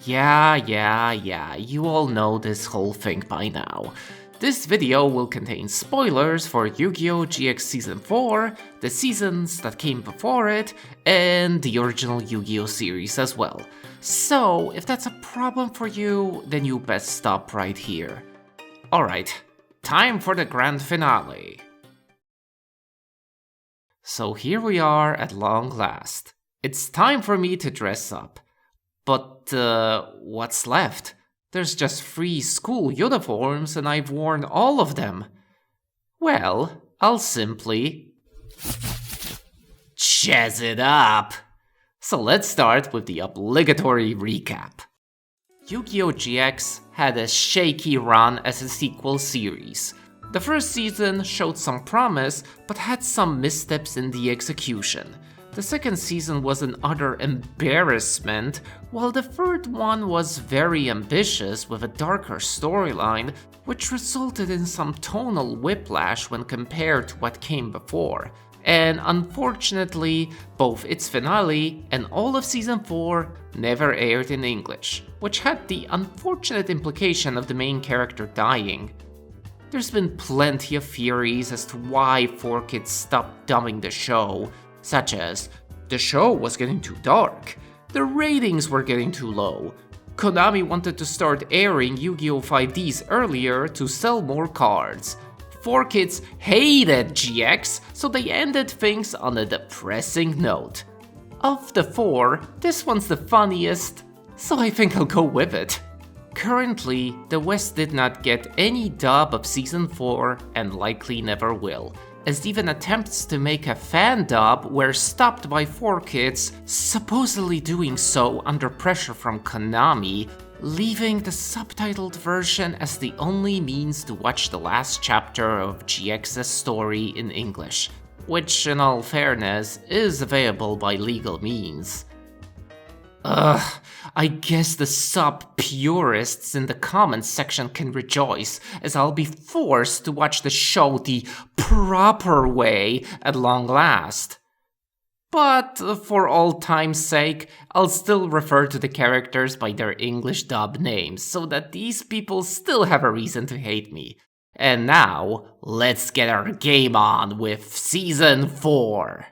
Yeah, you all know this whole thing by now. This video will contain spoilers for Yu-Gi-Oh! GX Season 4, the seasons that came before it, and the original Yu-Gi-Oh! Series as well. So, if that's a problem for you, then you best stop right here. Alright, time for the grand finale. So here we are at long last. It's time for me to dress up. But, what's left? There's just 3 school uniforms and I've worn all of them. Well, I'll simply jazz it up. So let's start with the obligatory recap. Yu-Gi-Oh! GX had a shaky run as a sequel series. The first season showed some promise, but had some missteps in the execution. The second season was an utter embarrassment, while the third one was very ambitious with a darker storyline, which resulted in some tonal whiplash when compared to what came before. And unfortunately, both its finale and all of Season 4 never aired in English, which had the unfortunate implication of the main character dying. There's been plenty of theories as to why 4Kids stopped dubbing the show, such as, the show was getting too dark, the ratings were getting too low, Konami wanted to start airing Yu-Gi-Oh! 5Ds earlier to sell more cards, 4Kids hated GX, so they ended things on a depressing note. Of the 4, this one's the funniest, so I think I'll go with it. Currently, the West did not get any dub of Season 4 and likely never will, as even attempts to make a fan dub were stopped by 4Kids, supposedly doing so under pressure from Konami, leaving the subtitled version as the only means to watch the last chapter of GX's story in English, which in all fairness is available by legal means. I guess the sub-purists in the comments section can rejoice, as I'll be forced to watch the show the proper way at long last. But for old time's sake, I'll still refer to the characters by their English dub names, so that these people still have a reason to hate me. And now, let's get our game on with Season 4.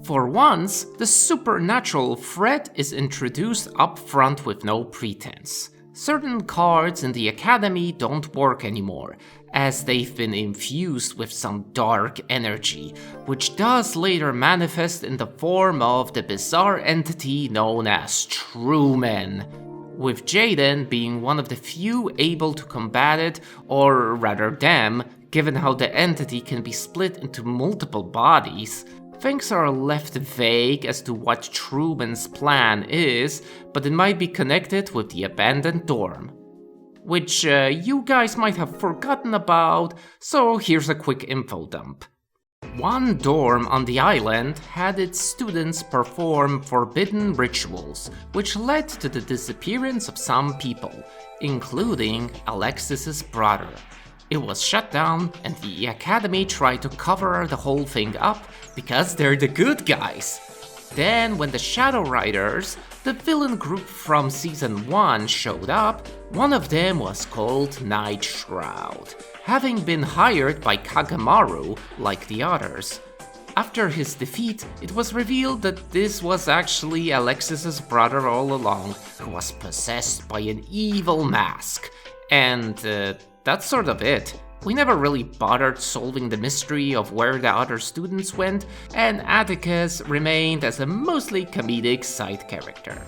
For once, the supernatural threat is introduced up front with no pretense. Certain cards in the Academy don't work anymore, as they've been infused with some dark energy, which does later manifest in the form of the bizarre entity known as Truman, with Jaden being one of the few able to combat it, or rather them, given how the entity can be split into multiple bodies. Things are left vague as to what Truman's plan is, but it might be connected with the abandoned dorm. Which you guys might have forgotten about, so here's a quick info dump. One dorm on the island had its students perform forbidden rituals, which led to the disappearance of some people, including Alexis's brother. It was shut down, and the Academy tried to cover the whole thing up because they're the good guys. Then, when the Shadow Riders, the villain group from Season 1, showed up, one of them was called Night Shroud, having been hired by Kagamaru like the others. After his defeat, it was revealed that this was actually Alexis's brother all along, who was possessed by an evil mask. And that's sort of it. We never really bothered solving the mystery of where the other students went, and Atticus remained as a mostly comedic side character.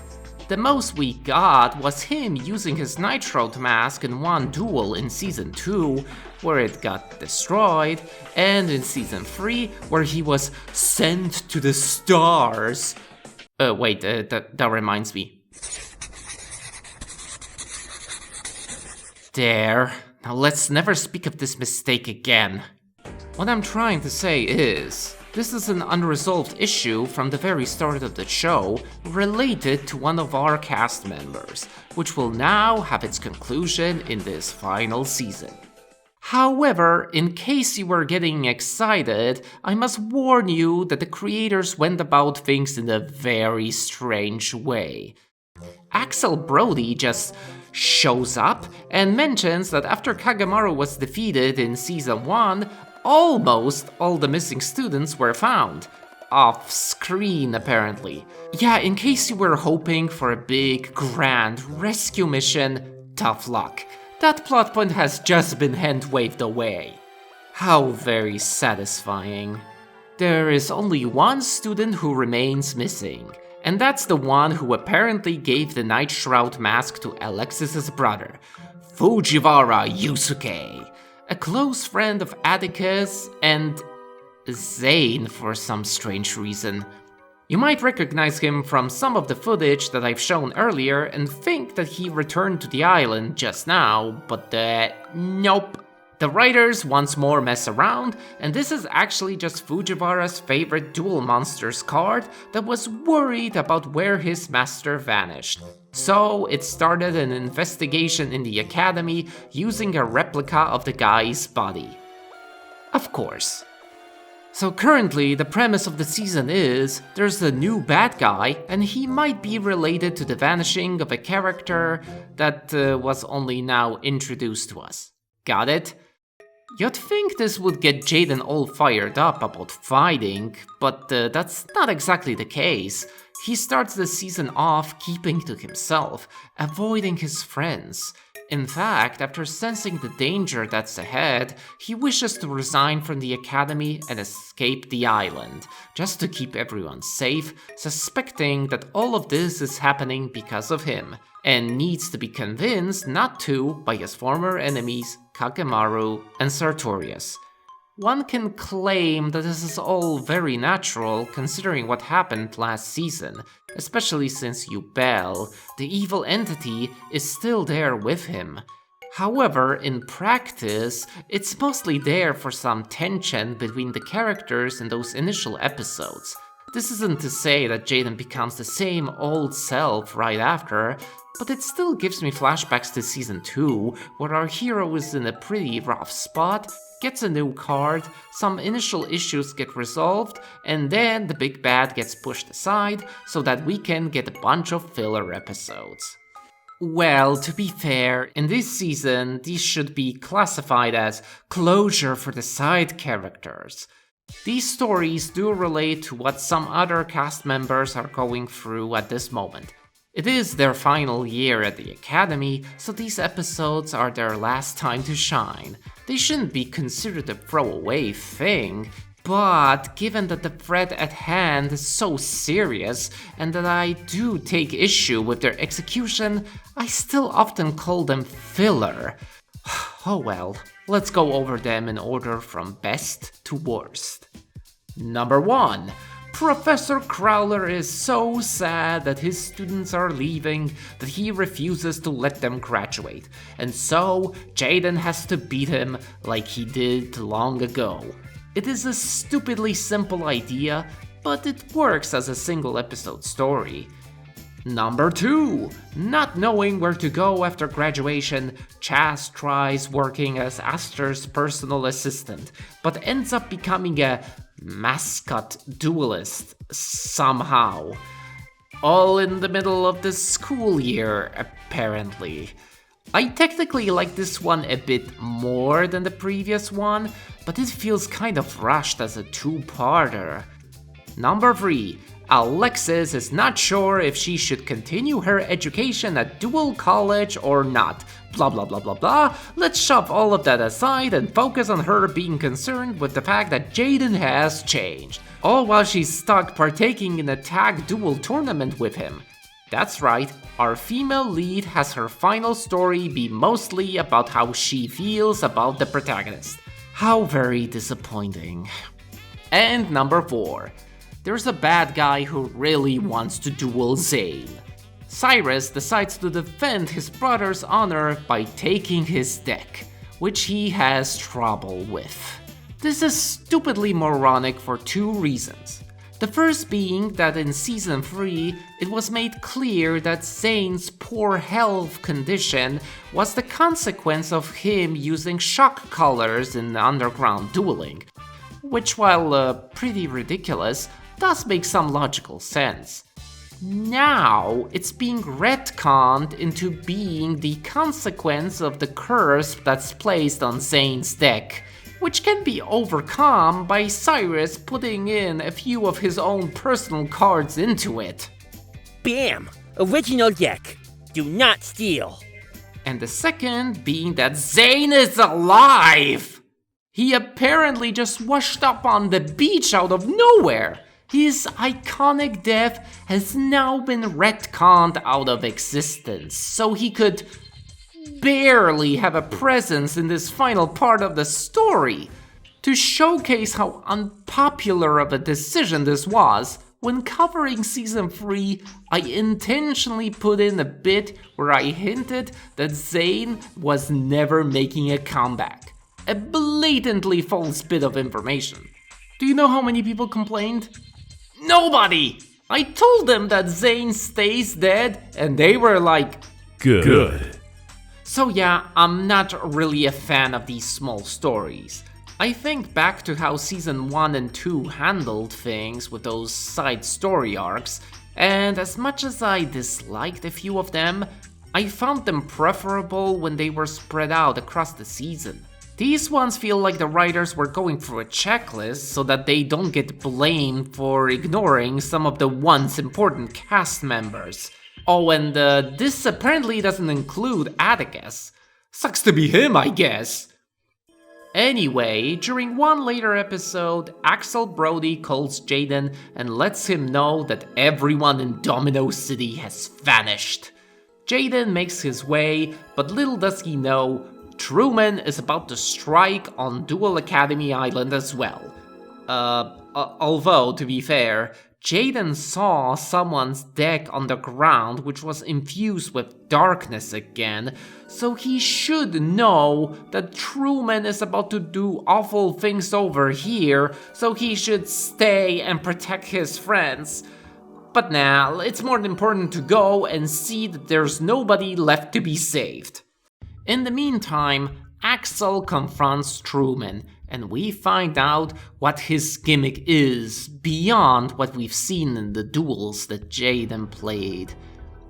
The most we got was him using his Night Shroud mask in one duel in Season 2, where it got destroyed, and in Season 3, where he was sent to the stars. That reminds me. There. Now let's never speak of this mistake again. What I'm trying to say is, this is an unresolved issue from the very start of the show related to one of our cast members, which will now have its conclusion in this final season. However, in case you were getting excited, I must warn you that the creators went about things in a very strange way. Axel Brody just shows up and mentions that after Kagamaru was defeated in Season 1, almost all the missing students were found. Off screen, apparently. Yeah, in case you were hoping for a big, grand rescue mission, tough luck. That plot point has just been hand-waved away. How very satisfying. There is only one student who remains missing, and that's the one who apparently gave the Night Shroud mask to Alexis's brother, Fujiwara Yusuke, a close friend of Atticus and Zane for some strange reason. You might recognize him from some of the footage that I've shown earlier and think that he returned to the island just now, but nope. The writers once more mess around, and this is actually just Fujiwara's favorite Duel Monsters card that was worried about where his master vanished. So it started an investigation in the academy using a replica of the guy's body. Of course. So currently, the premise of the season is, there's a new bad guy, and he might be related to the vanishing of a character that was only now introduced to us. Got it? You'd think this would get Jaden all fired up about fighting, but that's not exactly the case. He starts the season off keeping to himself, avoiding his friends. In fact, after sensing the danger that's ahead, he wishes to resign from the academy and escape the island, just to keep everyone safe, suspecting that all of this is happening because of him, and needs to be convinced not to by his former enemies Kagamaru and Sartorius. One can claim that this is all very natural considering what happened last season, especially since Yubel, the evil entity, is still there with him. However, in practice, it's mostly there for some tension between the characters in those initial episodes. This isn't to say that Jaden becomes the same old self right after, but it still gives me flashbacks to Season 2, where our hero is in a pretty rough spot, gets a new card, some initial issues get resolved, and then the big bad gets pushed aside so that we can get a bunch of filler episodes. Well, to be fair, in this season, these should be classified as closure for the side characters. These stories do relate to what some other cast members are going through at this moment. It is their final year at the academy, so these episodes are their last time to shine. They shouldn't be considered a throwaway thing, but given that the threat at hand is so serious and that I do take issue with their execution, I still often call them filler. Oh well, let's go over them in order from best to worst. Number 1. Professor Crowler is so sad that his students are leaving that he refuses to let them graduate, and so Jaden has to beat him like he did long ago. It is a stupidly simple idea, but it works as a single episode story. Number 2. Not knowing where to go after graduation, Chaz tries working as Aster's personal assistant, but ends up becoming a mascot duelist somehow. All in the middle of the school year, apparently. I technically like this one a bit more than the previous one, but it feels kind of rushed as a two-parter. Number 3. Alexis is not sure if she should continue her education at Dual College or not. Blah blah blah blah blah. Let's shove all of that aside and focus on her being concerned with the fact that Jaden has changed. All while she's stuck partaking in a tag duel tournament with him. That's right, our female lead has her final story be mostly about how she feels about the protagonist. How very disappointing. And number 4. There's a bad guy who really wants to duel Zane. Cyrus decides to defend his brother's honor by taking his deck, which he has trouble with. This is stupidly moronic for 2 reasons. The first being that in Season 3, it was made clear that Zane's poor health condition was the consequence of him using shock collars in underground dueling, which while pretty ridiculous, does make some logical sense. Now it's being retconned into being the consequence of the curse that's placed on Zane's deck, which can be overcome by Cyrus putting in a few of his own personal cards into it. Bam! Original deck. Do not steal. And the second being that Zane is alive! He apparently just washed up on the beach out of nowhere. His iconic death has now been retconned out of existence, so he could barely have a presence in this final part of the story. To showcase how unpopular of a decision this was, when covering Season 3, I intentionally put in a bit where I hinted that Zane was never making a comeback. A blatantly false bit of information. Do you know how many people complained? Nobody! I told them that Zane stays dead, and they were like, Good. So yeah, I'm not really a fan of these small stories. I think back to how Season 1 and 2 handled things with those side story arcs, and as much as I disliked a few of them, I found them preferable when they were spread out across the season. These ones feel like the writers were going through a checklist so that they don't get blamed for ignoring some of the once important cast members. Oh, and this apparently doesn't include Atticus. Sucks to be him, I guess. Anyway, during one later episode, Axel Brody calls Jaden and lets him know that everyone in Domino City has vanished. Jaden makes his way, but little does he know, Truman is about to strike on Duel Academy Island as well. Although, to be fair, Jaden saw someone's deck on the ground which was infused with darkness again, so he should know that Truman is about to do awful things over here, so he should stay and protect his friends. But nah, it's more important to go and see that there's nobody left to be saved. In the meantime, Axel confronts Truman, and we find out what his gimmick is beyond what we've seen in the duels that Jaden played.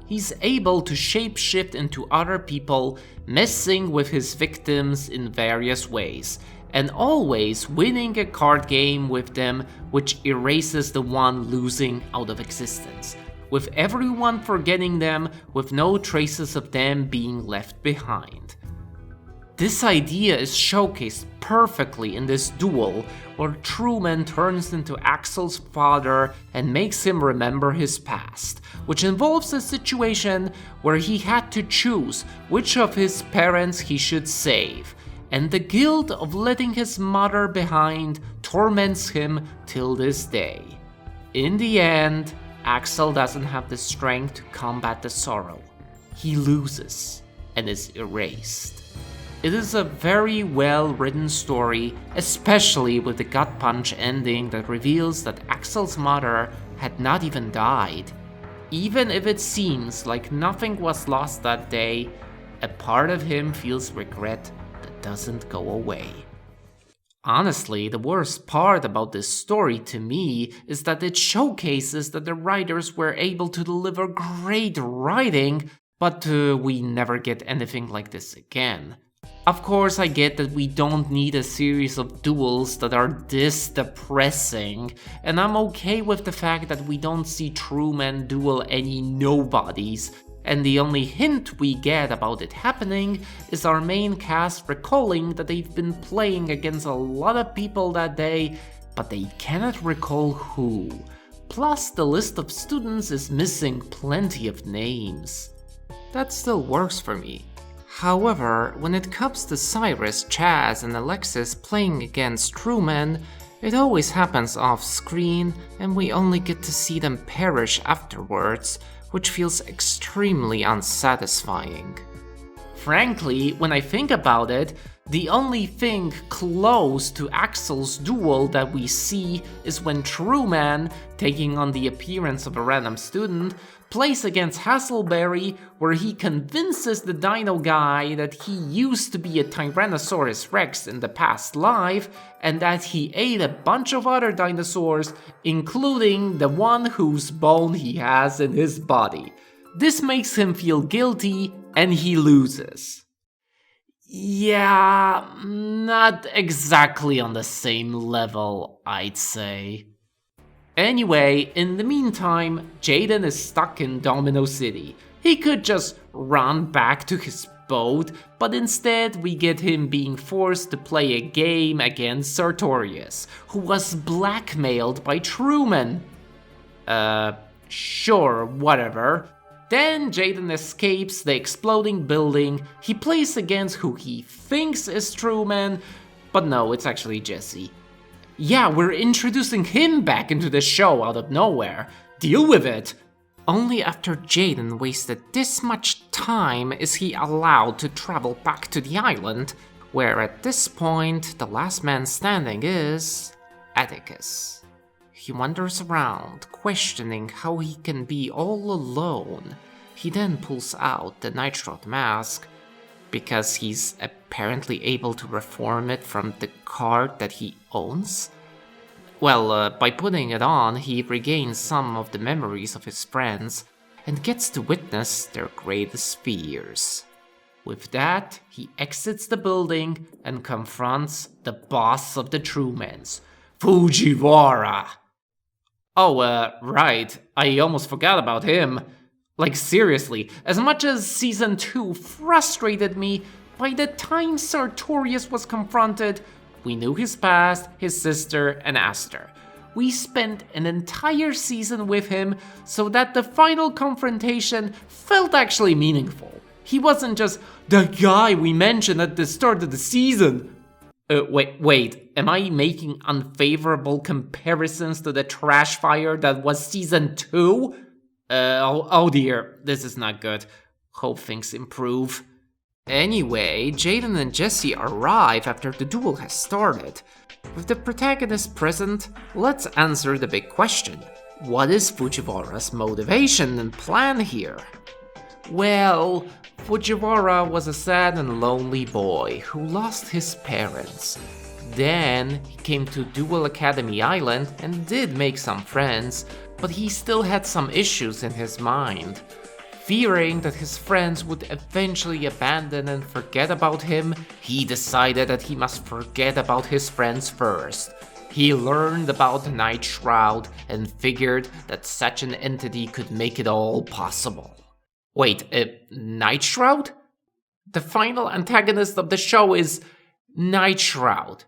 He's able to shapeshift into other people, messing with his victims in various ways, and always winning a card game with them which erases the one losing out of existence, with everyone forgetting them with no traces of them being left behind. This idea is showcased perfectly in this duel, where Truman turns into Axel's father and makes him remember his past, which involves a situation where he had to choose which of his parents he should save, and the guilt of letting his mother behind torments him till this day. In the end, Axel doesn't have the strength to combat the sorrow. He loses and is erased. It is a very well-written story, especially with the gut punch ending that reveals that Axel's mother had not even died. Even if it seems like nothing was lost that day, a part of him feels regret that doesn't go away. Honestly, the worst part about this story to me is that it showcases that the writers were able to deliver great writing, but we never get anything like this again. Of course, I get that we don't need a series of duels that are this depressing, and I'm okay with the fact that we don't see Truman duel any nobodies, and the only hint we get about it happening is our main cast recalling that they've been playing against a lot of people that day, but they cannot recall who. Plus, the list of students is missing plenty of names. That still works for me. However, when it comes to Cyrus, Chaz, and Alexis playing against Truman, it always happens off-screen, and we only get to see them perish afterwards, which feels extremely unsatisfying. Frankly, when I think about it, the only thing close to Axel's duel that we see is when Truman, taking on the appearance of a random student, plays against Hassleberry, where he convinces the dino guy that he used to be a Tyrannosaurus Rex in the past life, and that he ate a bunch of other dinosaurs, including the one whose bone he has in his body. This makes him feel guilty, and he loses. Yeah, not exactly on the same level, I'd say. Anyway, in the meantime, Jaden is stuck in Domino City. He could just run back to his boat, but instead we get him being forced to play a game against Sartorius, who was blackmailed by Truman. Sure, whatever. Then Jaden escapes the exploding building. He plays against who he thinks is Truman, but no, it's actually Jesse. Yeah, we're introducing him back into the show out of nowhere. Deal with it! Only after Jaden wasted this much time is he allowed to travel back to the island, where at this point the last man standing is Atticus. He wanders around, questioning how he can be all alone. He then pulls out the Nightroth mask, because he's apparently able to reform it from the card that he owns. Well, by putting it on, he regains some of the memories of his friends and gets to witness their greatest fears. With that, he exits the building and confronts the boss of the Trumans, Fujiwara. Oh, right, I almost forgot about him. Like seriously, as much as Season 2 frustrated me, by the time Sartorius was confronted, we knew his past, his sister, and Aster. We spent an entire season with him, so that the final confrontation felt actually meaningful. He wasn't just the guy we mentioned at the start of the season. Wait, am I making unfavorable comparisons to the trash fire that was Season 2? Oh dear, this is not good. Hope things improve. Anyway, Jaden and Jesse arrive after the duel has started. With the protagonist present, let's answer the big question. What is Fujiwara's motivation and plan here? Well, Fujiwara was a sad and lonely boy who lost his parents. Then he came to Duel Academy Island and did make some friends, but he still had some issues in his mind. Fearing that his friends would eventually abandon and forget about him, he decided that he must forget about his friends first. He learned about the Night Shroud and figured that such an entity could make it all possible. Wait, Night Shroud? The final antagonist of the show is Night Shroud.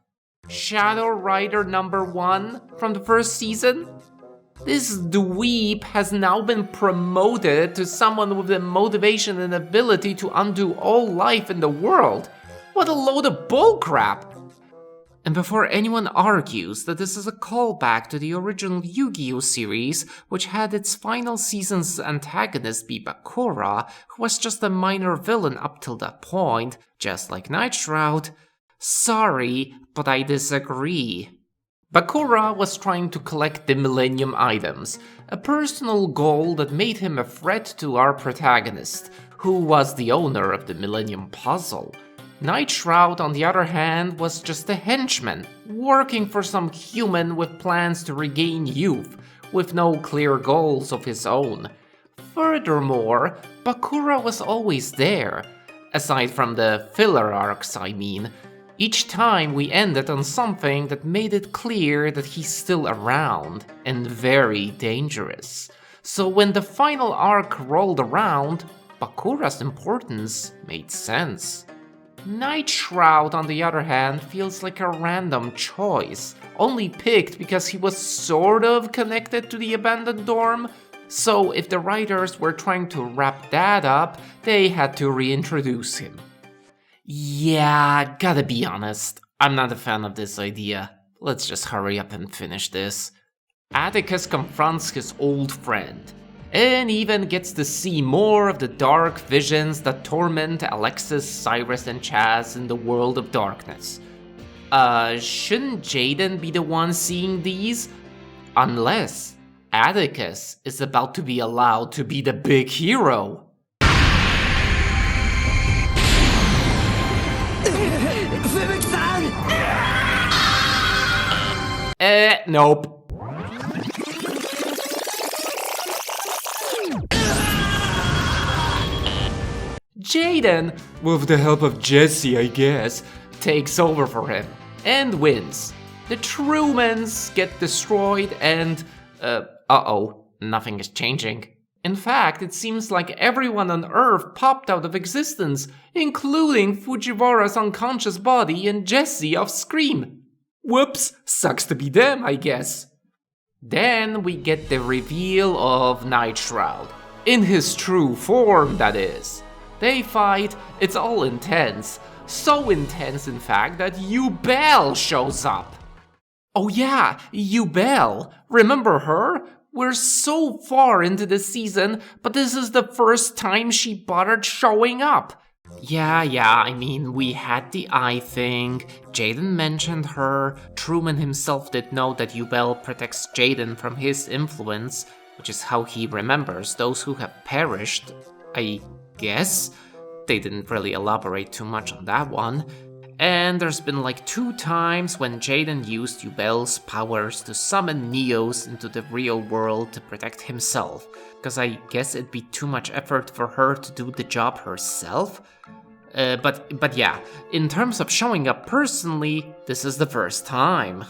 Shadow Rider number 1 from the first season? This dweeb has now been promoted to someone with the motivation and ability to undo all life in the world. What a load of bullcrap! And before anyone argues that this is a callback to the original Yu-Gi-Oh! Series, which had its final season's antagonist be Bakura, who was just a minor villain up till that point, just like Night Shroud, sorry, but I disagree. Bakura was trying to collect the Millennium Items, a personal goal that made him a threat to our protagonist, who was the owner of the Millennium Puzzle. Night Shroud, on the other hand, was just a henchman, working for some human with plans to regain youth, with no clear goals of his own. Furthermore, Bakura was always there, aside from the filler arcs, I mean. Each time we ended on something that made it clear that he's still around, and very dangerous. So when the final arc rolled around, Bakura's importance made sense. Night Shroud, on the other hand, feels like a random choice, only picked because he was sort of connected to the abandoned dorm. So if the writers were trying to wrap that up, they had to reintroduce him. Yeah, gotta be honest, I'm not a fan of this idea. Let's just hurry up and finish this. Atticus confronts his old friend, and even gets to see more of the dark visions that torment Alexis, Cyrus, and Chaz in the world of darkness. Shouldn't Jaden be the one seeing these? Unless Atticus is about to be allowed to be the big hero. Nope. Jaden, with the help of Jesse, I guess, takes over for him and wins. The Trumans get destroyed and, nothing is changing. In fact, it seems like everyone on Earth popped out of existence, including Fujiwara's unconscious body and Jesse of Scream. Whoops, sucks to be them, I guess. Then we get the reveal of Nightshroud. In his true form, that is. They fight, it's all intense. So intense, in fact, that Yubel shows up. Oh yeah, Yubel. Remember her? We're so far into the season, but this is the first time she bothered showing up. Yeah, I mean, we had the eye thing, Jaden mentioned her, Truman himself did know that Yubel protects Jaden from his influence, which is how he remembers those who have perished, I guess. They didn't really elaborate too much on that one. And there's been like 2 times when Jaden used Yubel's powers to summon Neos into the real world to protect himself, because I guess it'd be too much effort for her to do the job herself. But yeah, in terms of showing up personally, this is the first time.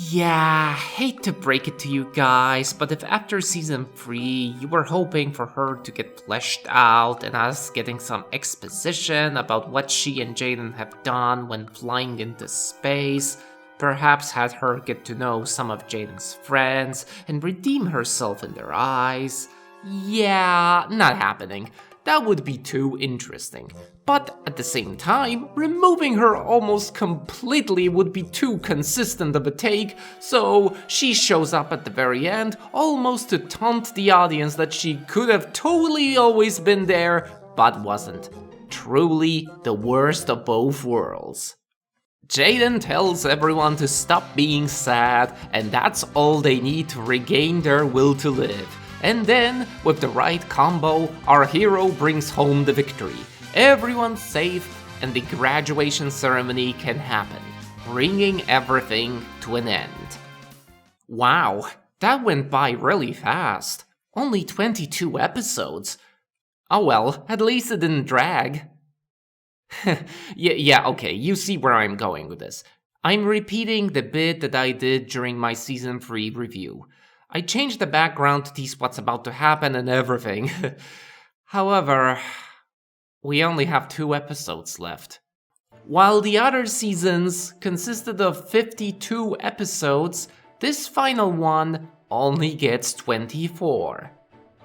Yeah, hate to break it to you guys, but if after season 3 you were hoping for her to get fleshed out and us getting some exposition about what she and Jaden have done when flying into space, perhaps had her get to know some of Jaden's friends and redeem herself in their eyes, yeah, not happening. That would be too interesting. But at the same time, removing her almost completely would be too consistent of a take, so she shows up at the very end almost to taunt the audience that she could have totally always been there, but wasn't. Truly the worst of both worlds. Jaden tells everyone to stop being sad, and that's all they need to regain their will to live. And then, with the right combo, our hero brings home the victory. Everyone's safe, and the graduation ceremony can happen, bringing everything to an end. Wow, that went by really fast. Only 22 episodes. Oh well, at least it didn't drag. Yeah, okay, you see where I'm going with this. I'm repeating the bit that I did during my Season 3 review. I changed the background to tease what's about to happen and everything. However, we only have 2 episodes left. While the other seasons consisted of 52 episodes, this final one only gets 24.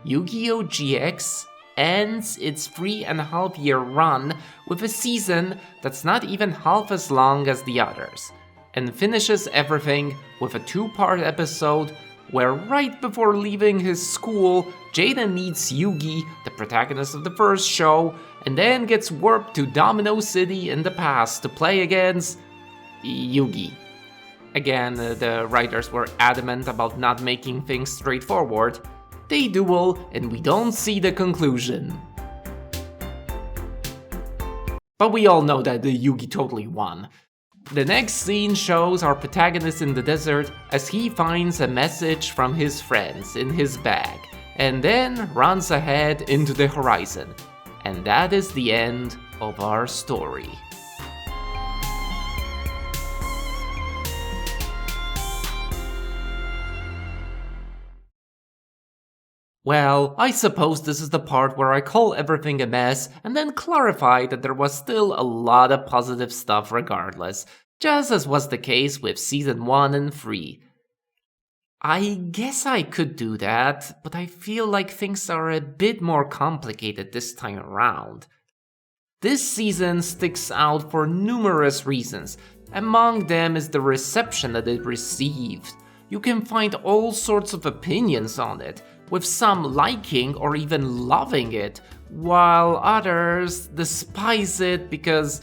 Yu-Gi-Oh! GX ends its 3.5-year run with a season that's not even half as long as the others, and finishes everything with a 2-part episode where right before leaving his school, Jaden meets Yugi, the protagonist of the first show, and then gets warped to Domino City in the past to play against Yugi. Again, the writers were adamant about not making things straightforward. They duel, and we don't see the conclusion. But we all know that the Yugi totally won. The next scene shows our protagonist in the desert as he finds a message from his friends in his bag, and then runs ahead into the horizon. And that is the end of our story. Well, I suppose this is the part where I call everything a mess and then clarify that there was still a lot of positive stuff regardless, just as was the case with Season 1 and 3. I guess I could do that, but I feel like things are a bit more complicated this time around. This season sticks out for numerous reasons. Among them is the reception that it received. You can find all sorts of opinions on it, with some liking or even loving it, while others despise it because,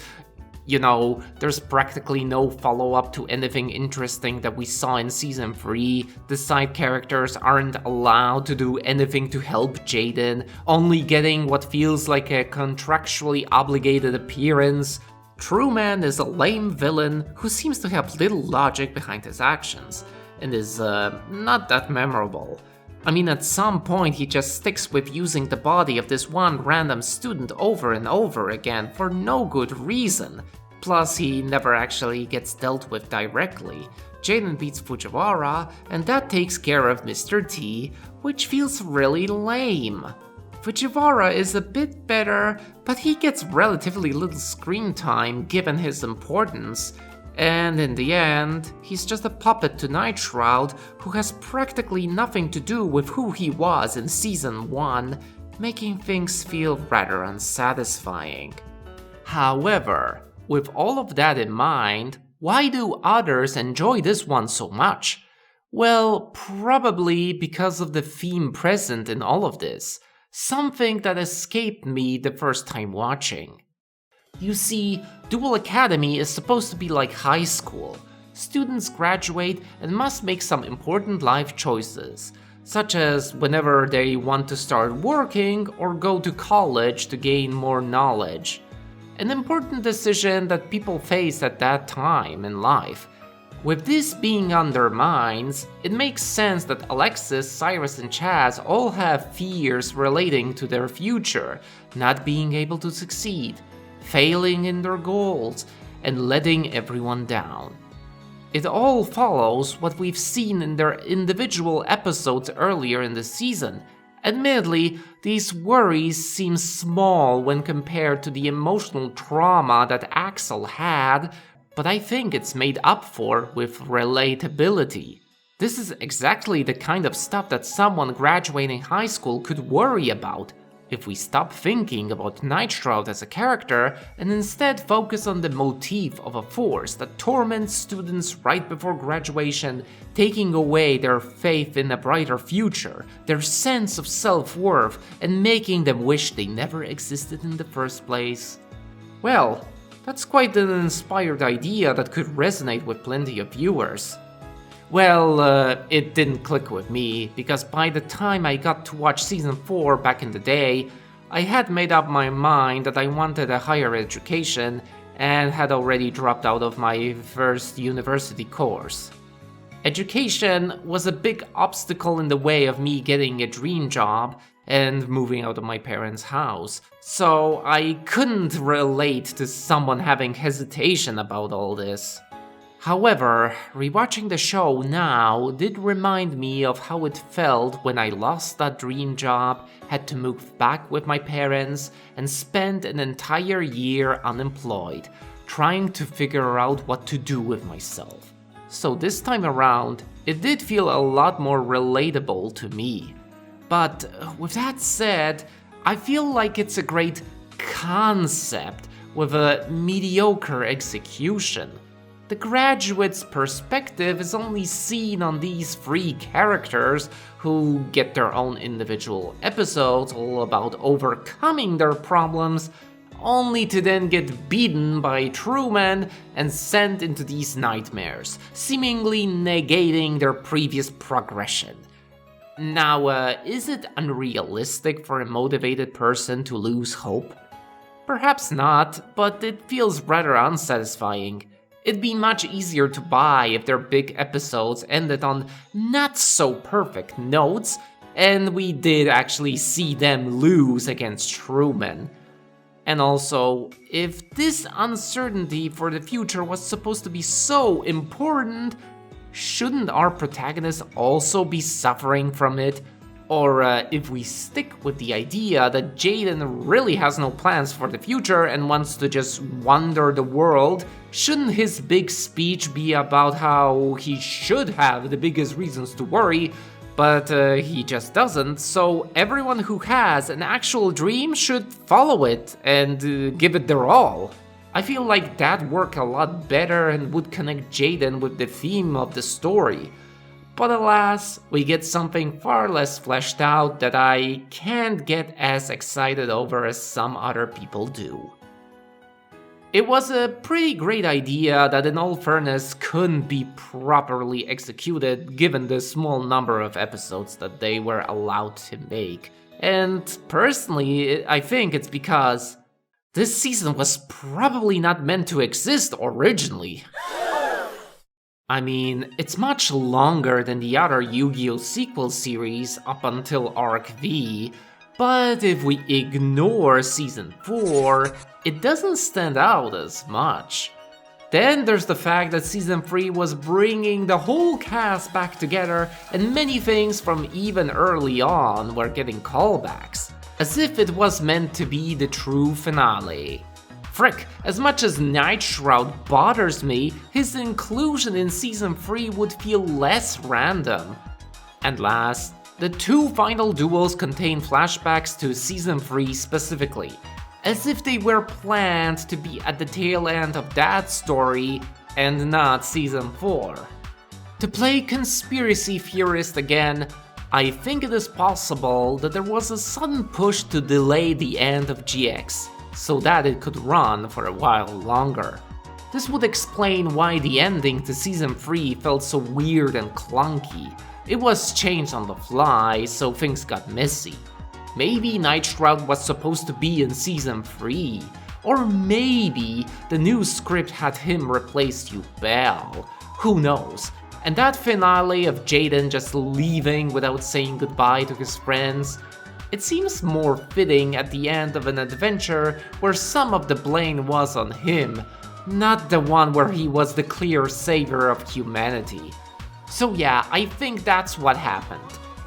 There's practically no follow-up to anything interesting that we saw in Season 3. The side characters aren't allowed to do anything to help Jaden, only getting what feels like a contractually obligated appearance. Truman is a lame villain who seems to have little logic behind his actions, and is not that memorable. I mean, at some point he just sticks with using the body of this one random student over and over again for no good reason. Plus, he never actually gets dealt with directly. Jaden beats Fujiwara, and that takes care of Mr. T, which feels really lame. Fujiwara is a bit better, but he gets relatively little screen time given his importance. And in the end, he's just a puppet to Nightshroud who has practically nothing to do with who he was in Season 1, making things feel rather unsatisfying. However, with all of that in mind, why do others enjoy this one so much? Well, probably because of the theme present in all of this, something that escaped me the first time watching. You see, Duel Academy is supposed to be like high school. Students graduate and must make some important life choices, such as whenever they want to start working or go to college to gain more knowledge. An important decision that people face at that time in life. With this being on their minds, it makes sense that Alexis, Cyrus, and Chaz all have fears relating to their future, not being able to succeed, failing in their goals, and letting everyone down. It all follows what we've seen in their individual episodes earlier in the season. Admittedly, these worries seem small when compared to the emotional trauma that Axel had, but I think it's made up for with relatability. This is exactly the kind of stuff that someone graduating high school could worry about, if we stop thinking about Nightshroud as a character and instead focus on the motif of a force that torments students right before graduation, taking away their faith in a brighter future, their sense of self-worth, and making them wish they never existed in the first place. Well, that's quite an inspired idea that could resonate with plenty of viewers. Well, it didn't click with me, because by the time I got to watch Season 4 back in the day, I had made up my mind that I wanted a higher education and had already dropped out of my first university course. Education was a big obstacle in the way of me getting a dream job and moving out of my parents' house, so I couldn't relate to someone having hesitation about all this. However, rewatching the show now did remind me of how it felt when I lost that dream job, had to move back with my parents, and spent an entire year unemployed, trying to figure out what to do with myself. So this time around, it did feel a lot more relatable to me. But with that said, I feel like it's a great concept with a mediocre execution. The graduate's perspective is only seen on these three characters who get their own individual episodes all about overcoming their problems, only to then get beaten by Truman and sent into these nightmares, seemingly negating their previous progression. Now, is it unrealistic for a motivated person to lose hope? Perhaps not, but it feels rather unsatisfying. It'd be much easier to buy if their big episodes ended on not-so-perfect notes, and we did actually see them lose against Truman. And also, if this uncertainty for the future was supposed to be so important, shouldn't our protagonist also be suffering from it? Or if we stick with the idea that Jaden really has no plans for the future and wants to just wander the world, shouldn't his big speech be about how he should have the biggest reasons to worry, but he just doesn't, so everyone who has an actual dream should follow it and give it their all? I feel like that'd work a lot better and would connect Jaden with the theme of the story. But alas, we get something far less fleshed out that I can't get as excited over as some other people do. It was a pretty great idea that in all fairness couldn't be properly executed given the small number of episodes that they were allowed to make. And personally, I think it's because this season was probably not meant to exist originally. I mean, it's much longer than the other Yu-Gi-Oh! Sequel series up until Arc V, but if we ignore Season 4, it doesn't stand out as much. Then there's the fact that Season 3 was bringing the whole cast back together, and many things from even early on were getting callbacks, as if it was meant to be the true finale. Frick, as much as Night Shroud bothers me, his inclusion in Season 3 would feel less random. And last, the two final duels contain flashbacks to Season 3 specifically, as if they were planned to be at the tail end of that story and not Season 4. To play conspiracy theorist again, I think it is possible that there was a sudden push to delay the end of GX, so that it could run for a while longer. This would explain why the ending to Season 3 felt so weird and clunky. It was changed on the fly, so things got messy. Maybe Night Shroud was supposed to be in Season 3, or maybe the new script had him replace Yubel. Who knows? And that finale of Jaden just leaving without saying goodbye to his friends, it seems more fitting at the end of an adventure where some of the blame was on him, not the one where he was the clear savior of humanity. So yeah, I think that's what happened.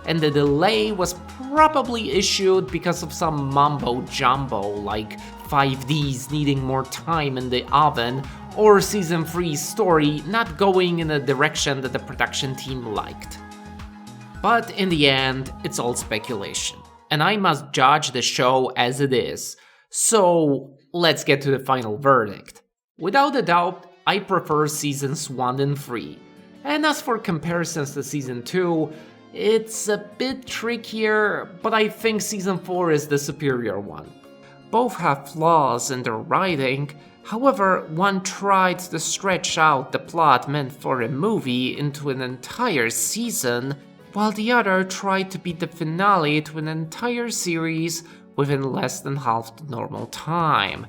And the delay was probably issued because of some mumbo-jumbo like 5Ds needing more time in the oven, or Season 3's story not going in a direction that the production team liked. But in the end, it's all speculation, and I must judge the show as it is. So let's get to the final verdict. Without a doubt, I prefer Seasons 1 and 3. And as for comparisons to Season 2, it's a bit trickier, but I think Season 4 is the superior one. Both have flaws in their writing, however, one tried to stretch out the plot meant for a movie into an entire season, while the other tried to beat the finale to an entire series within less than half the normal time.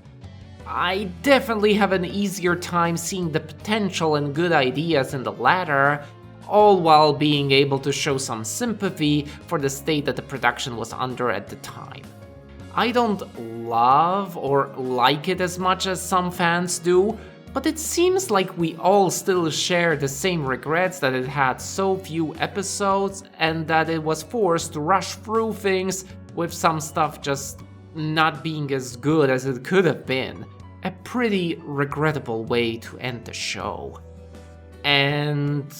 I definitely have an easier time seeing the potential and good ideas in the latter, all while being able to show some sympathy for the state that the production was under at the time. I don't love or like it as much as some fans do, but it seems like we all still share the same regrets that it had so few episodes and that it was forced to rush through things, with some stuff just not being as good as it could have been. A pretty regrettable way to end the show. And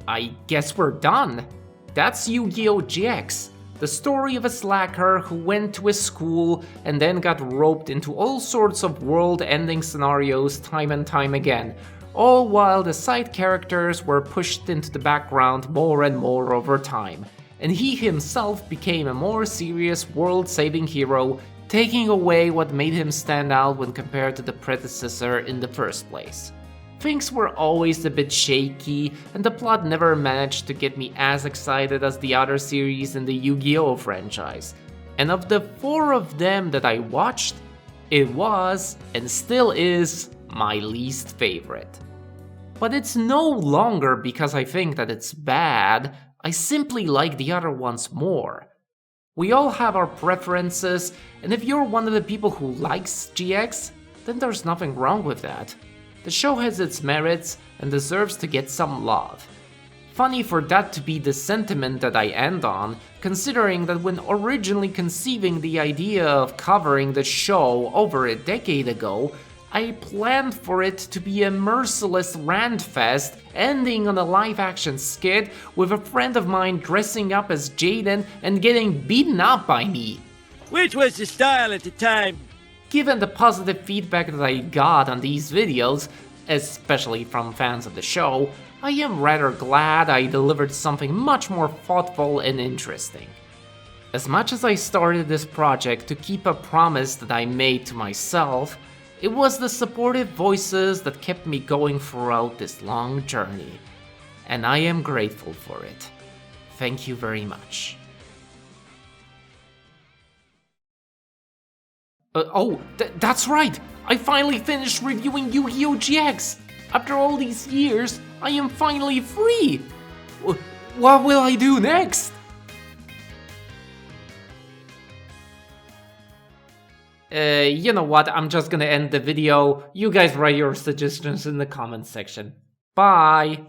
I guess we're done. That's Yu-Gi-Oh! GX, the story of a slacker who went to a school and then got roped into all sorts of world-ending scenarios time and time again, all while the side characters were pushed into the background more and more over time, and he himself became a more serious world-saving hero, taking away what made him stand out when compared to the predecessor in the first place. Things were always a bit shaky, and the plot never managed to get me as excited as the other series in the Yu-Gi-Oh! Franchise. And of the 4 of them that I watched, it was, and still is, my least favorite. But it's no longer because I think that it's bad, I simply like the other ones more. We all have our preferences, and if you're one of the people who likes GX, then there's nothing wrong with that. The show has its merits and deserves to get some love. Funny for that to be the sentiment that I end on, considering that when originally conceiving the idea of covering the show over a decade ago, I planned for it to be a merciless rant-fest, ending on a live-action skit with a friend of mine dressing up as Jaden and getting beaten up by me. Which was the style at the time. Given the positive feedback that I got on these videos, especially from fans of the show, I am rather glad I delivered something much more thoughtful and interesting. As much as I started this project to keep a promise that I made to myself, It was the supportive voices that kept me going throughout this long journey, and I am grateful for it. Thank you very much. That's right! I finally finished reviewing Yu-Gi-Oh! GX! After all these years, I am finally free! What will I do next? You know what, I'm just gonna end the video. You guys write your suggestions in the comments section. Bye!